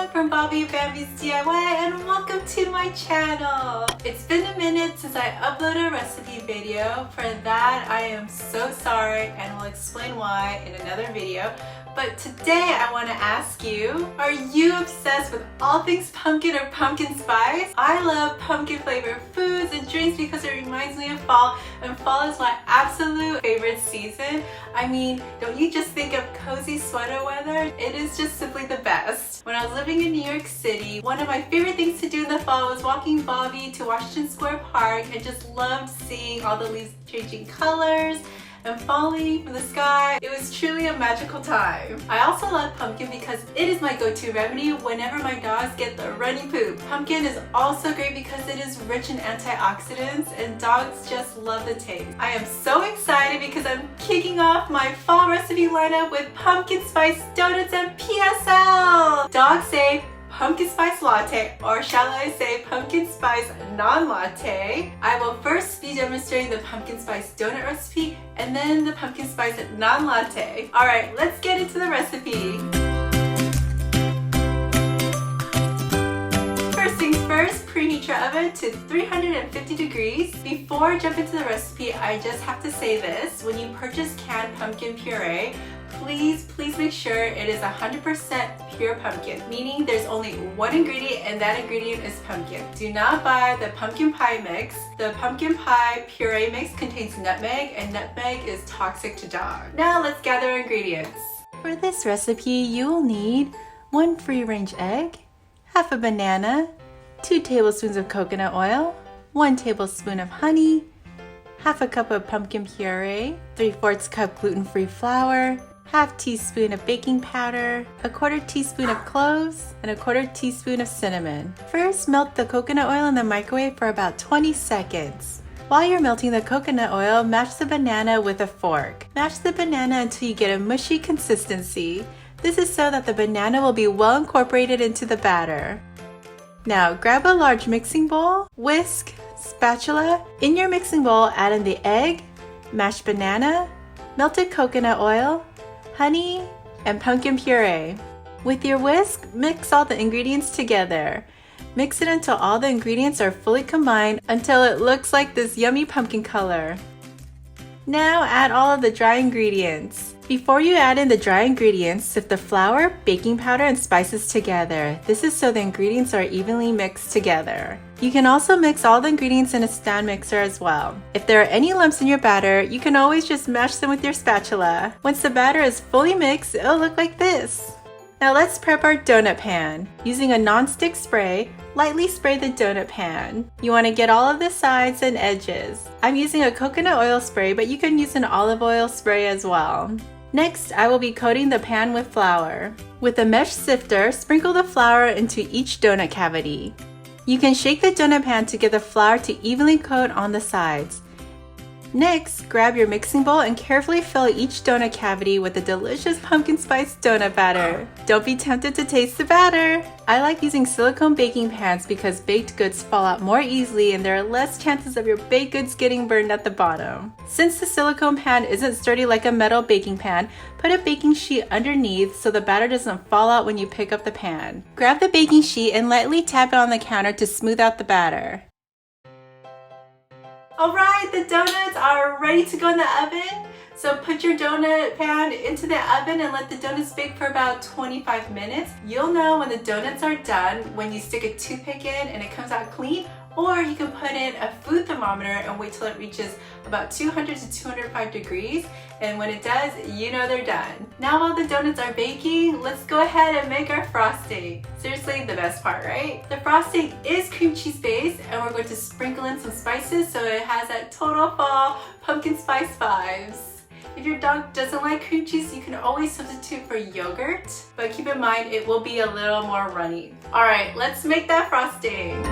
Minyoung from Bambi's DIY and welcome to my channel. It's been a minute since I uploaded a recipe video. For that, I am so sorry and will explain why in another video. But today I want to ask you, are you obsessed with all things pumpkin or pumpkin spice? I love pumpkin flavored foods and drinks because it reminds me of fall, and fall is my absolute favorite season. I mean, don't you just think of cozy sweater weather? It is just simply the best. When I was living in New York City, one of my favorite things to do in the fall was walking Bambi to Washington Square Park and just loved seeing all the leaves changing colors and falling from the sky. It was truly a magical time. I also love pumpkin because it is my go-to remedy whenever my dogs get the runny poop. Pumpkin is also great because it is rich in antioxidants and dogs just love the taste. I am so excited because I'm kicking off my fall recipe lineup with pumpkin spice donuts and PSL. Dogs say pumpkin spice latte, or shall I say pumpkin spice non-latte. I will first be demonstrating the pumpkin spice donut recipe and then the pumpkin spice non-latte. Alright, let's get into the recipe. First things first, preheat your oven to 350 degrees. Before I jump into the recipe, I just have to say this. When you purchase canned pumpkin puree, please make sure it is 100% pure pumpkin, meaning there's only one ingredient and that ingredient is pumpkin. Do not buy the pumpkin pie mix. The pumpkin pie puree mix contains nutmeg, and nutmeg is toxic to dogs. Now let's gather our ingredients. For this recipe, you will need 1 free-range egg, half a banana, 2 tablespoons of coconut oil, 1 tablespoon of honey, half a cup of pumpkin puree, 3/4 cup gluten-free flour, half teaspoon of baking powder, 1/4 teaspoon of cloves, and 1/4 teaspoon of cinnamon. First, melt the coconut oil in the microwave for about 20 seconds. While you're melting the coconut oil, mash the banana with a fork. Mash the banana until you get a mushy consistency. This is so that the banana will be well incorporated into the batter. Now, grab a large mixing bowl, whisk, spatula. In your mixing bowl, add in the egg, mashed banana, melted coconut oil, honey, and pumpkin puree. With your whisk, mix all the ingredients together. Mix it until all the ingredients are fully combined until it looks like this yummy pumpkin color. Now add all of the dry ingredients. Before you add in the dry ingredients, sift the flour, baking powder, and spices together. This is so the ingredients are evenly mixed together. You can also mix all the ingredients in a stand mixer as well. If there are any lumps in your batter, you can always just mash them with your spatula. Once the batter is fully mixed, it'll look like this. Now let's prep our donut pan. Using a non-stick spray, lightly spray the donut pan. You want to get all of the sides and edges. I'm using a coconut oil spray, but you can use an olive oil spray as well. Next, I will be coating the pan with flour. With a mesh sifter, sprinkle the flour into each donut cavity. You can shake the donut pan to get the flour to evenly coat on the sides. Next, grab your mixing bowl and carefully fill each donut cavity with the delicious pumpkin spice donut batter. Don't be tempted to taste the batter! I like using silicone baking pans because baked goods fall out more easily and there are less chances of your baked goods getting burned at the bottom. Since the silicone pan isn't sturdy like a metal baking pan, put a baking sheet underneath so the batter doesn't fall out when you pick up the pan. Grab the baking sheet and lightly tap it on the counter to smooth out the batter. Alright, the donuts are ready to go in the oven. So put your donut pan into the oven and let the donuts bake for about 25 minutes. You'll know when the donuts are done when you stick a toothpick in and it comes out clean, or you can put in a food thermometer and wait till it reaches about 200 to 205 degrees. And when it does, you know they're done. Now while the donuts are baking, let's go ahead and make our frosting. Seriously, the best part, right? The frosting is cream cheese based and we're going to sprinkle in some spices so it has that total fall pumpkin spice vibes. If your dog doesn't like cream cheese, you can always substitute for yogurt, but keep in mind it will be a little more runny. Alright, let's make that frosting.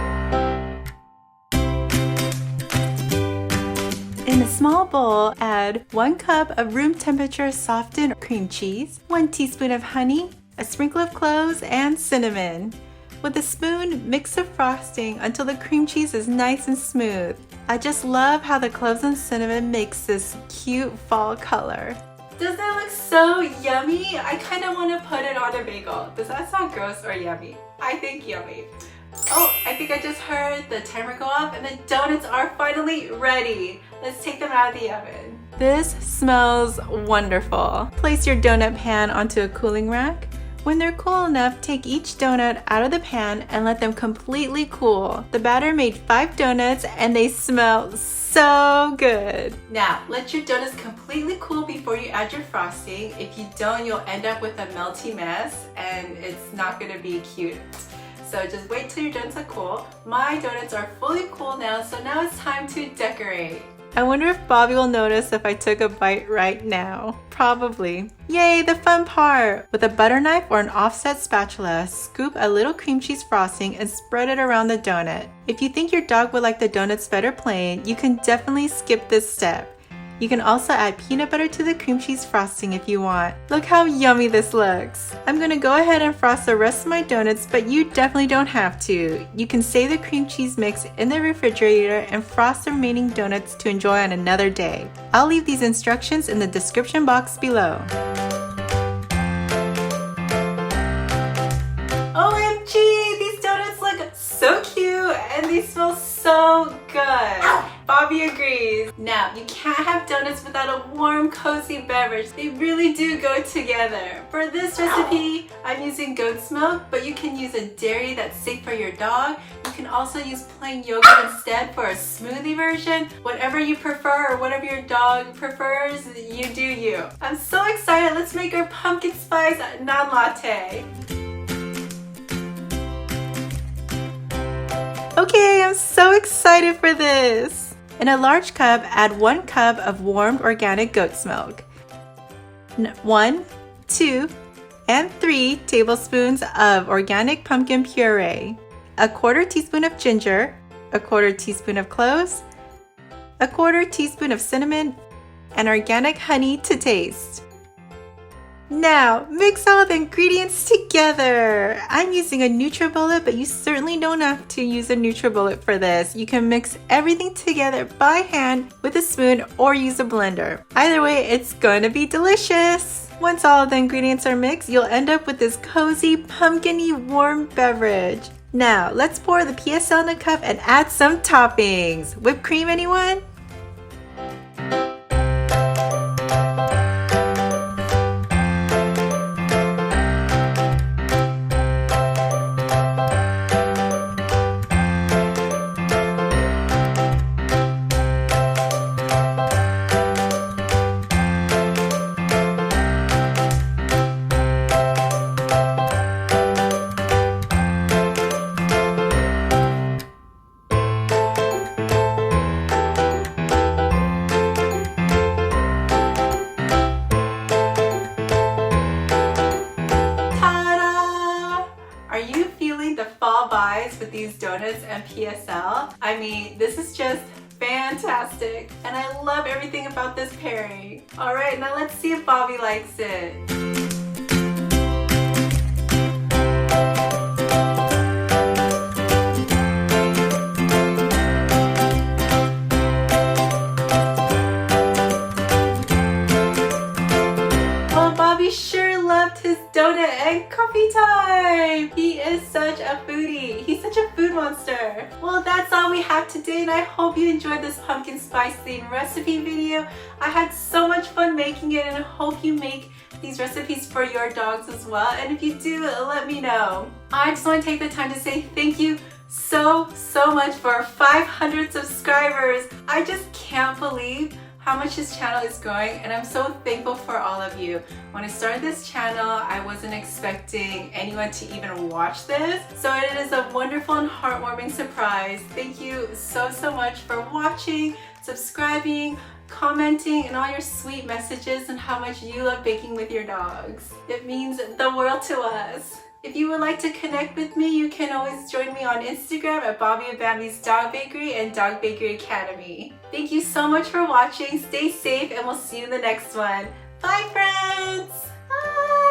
In a small bowl, add 1 cup of room temperature softened cream cheese, 1 teaspoon of honey, a sprinkle of cloves, and cinnamon. With a spoon, mix the frosting until the cream cheese is nice and smooth. I just love how the cloves and cinnamon makes this cute fall color. Doesn't that look so yummy? I kind of want to put it on a bagel. Does that sound gross or yummy? I think yummy. Oh, I think I just heard the timer go off and the donuts are finally ready. Let's take them out of the oven. This smells wonderful. Place your donut pan onto a cooling rack. When they're cool enough, take each donut out of the pan and let them completely cool. The batter made 5 donuts and they smell so good. Now, let your donuts completely cool before you add your frosting. If you don't, you'll end up with a melty mess and it's not gonna be cute. So just wait till your donuts are cool. My donuts are fully cool now, so now it's time to decorate. I wonder if Bobby will notice if I took a bite right now. Probably. Yay, the fun part! With a butter knife or an offset spatula, scoop a little cream cheese frosting and spread it around the donut. If you think your dog would like the donuts better plain, you can definitely skip this step. You can also add peanut butter to the cream cheese frosting if you want. Look how yummy this looks. I'm gonna go ahead and frost the rest of my donuts, but you definitely don't have to. You can save the cream cheese mix in the refrigerator and frost the remaining donuts to enjoy on another day. I'll leave these instructions in the description box below. OMG, these donuts look so cute and they smell so good. Bobby agrees. Now, you can't have donuts without a warm, cozy beverage. They really do go together. For this recipe, I'm using goat's milk, but you can use a dairy that's safe for your dog. You can also use plain yogurt instead for a smoothie version. Whatever you prefer or whatever your dog prefers, you do you. I'm so excited. Let's make our pumpkin spice non-latte. Okay, I'm so excited for this. In a large cup, add 1 cup of warmed organic goat's milk. 1, 2, and 3 tablespoons of organic pumpkin puree. A 1/4 teaspoon of ginger, a 1/4 teaspoon of cloves, a 1/4 teaspoon of cinnamon, and organic honey to taste. Now, mix all the ingredients together. I'm using a NutriBullet, but you certainly don't have to use a NutriBullet for this. You can mix everything together by hand with a spoon or use a blender. Either way, it's going to be delicious. Once all of the ingredients are mixed, you'll end up with this cozy, pumpkin-y warm beverage. Now, let's pour the PSL in a cup and add some toppings. Whipped cream, anyone? With these donuts and PSL. I mean, this is just fantastic and I love everything about this pairing. Alright, now let's see if Bobby likes it. Oh, Bobby sure loved his donut and coffee time! He is such a foodie. He's such a food monster. Well, that's all we have today and I hope you enjoyed this pumpkin spice themed recipe video. I had so much fun making it and I hope you make these recipes for your dogs as well. And if you do, let me know. I just want to take the time to say thank you so much for 500 subscribers. I just can't believe how much this channel is growing and I'm so thankful for all of you. When I started this channel, I wasn't expecting anyone to even watch this. So it is a wonderful and heartwarming surprise. Thank you so much for watching, subscribing, commenting, and all your sweet messages and how much you love baking with your dogs. It means the world to us. If you would like to connect with me, you can always join me on Instagram at Bobby and Bambi's Dog Bakery and Dog Bakery Academy. Thank you so much for watching. Stay safe and we'll see you in the next one. Bye, friends! Bye!